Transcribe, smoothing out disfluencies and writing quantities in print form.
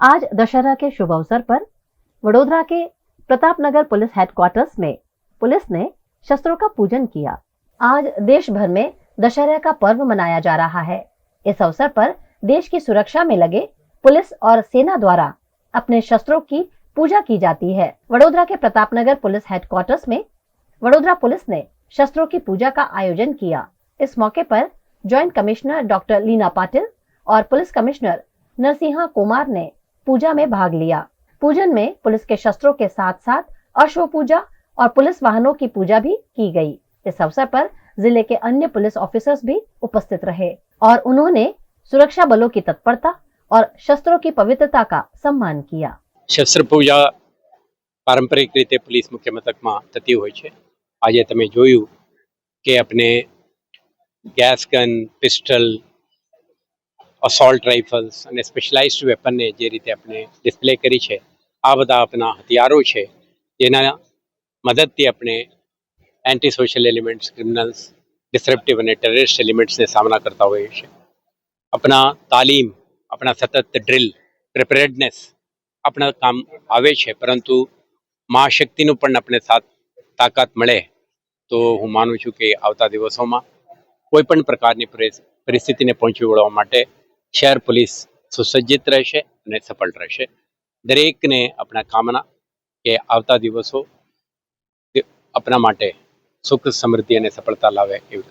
आज दशहरा के शुभ अवसर पर वडोदरा के प्रतापनगर पुलिस हेडक्वार्टर्स में पुलिस ने शस्त्रों का पूजन किया। आज देश भर में दशहरा का पर्व मनाया जा रहा है। इस अवसर पर देश की सुरक्षा में लगे पुलिस और सेना द्वारा अपने शस्त्रों की पूजा की जाती है। वडोदरा के प्रतापनगर पुलिस हेडक्वार्टर्स में वडोदरा पुलिस ने शस्त्रों की पूजा का आयोजन किया। इस मौके पर joint commissioner doctor Leena Patil और पुलिस कमिश्नर नरसिंहा कुमार ने पूजा में भाग लिया। पूजन में पुलिस के शस्त्रों के साथ साथ अश्व पूजा और पुलिस वाहनों की पूजा भी की गई। इस अवसर पर जिले के अन्य पुलिस ऑफिसर्स भी उपस्थित रहे और उन्होंने सुरक्षा बलों की तत्परता और शस्त्रों की पवित्रता का सम्मान किया। शस्त्र पूजा पारंपरिक रीते पुलिस मुख्य मथकમાં થતી હોય છે। આજે તમે જોયું કે આપણે gas gun, pistol, assault rifles અને સ્પેશિયલાઇઝ્ડ વેપનને જે રીતે આપણે ડિસ્પ્લે કરી છે, આ બધા આપણા હથિયારો છે જેના મદદથી આપણે એન્ટી સોશિયલ એલિમેન્ટ્સ, ક્રિમિનલ્સ, ડિસરપ્ટિવ અને ટેરરિસ્ટ એલિમેન્ટ્સને સામના કરતા હોઈએ છીએ। આપણા તાલીમ, આપણા સતત ડ્રિલ, પ્રિપેરેડનેસ આપણા કામ આવે છે, પરંતુ મહાશક્તિનું પણ આપણે સાથ તાકાત મળે તો હું માનું છું કે આવતા દિવસોમાં કોઈ પણ પ્રકારની પરિસ્થિતિને પહોંચી વળવા માટે શહેર પોલીસ સુસજ્જિત રહેશે અને સફળ રહેશે। દરેકને આપણા કામના કે આવતા દિવસો આપણા માટે સુખ, સમૃદ્ધિ અને સફળતા લાવે એવું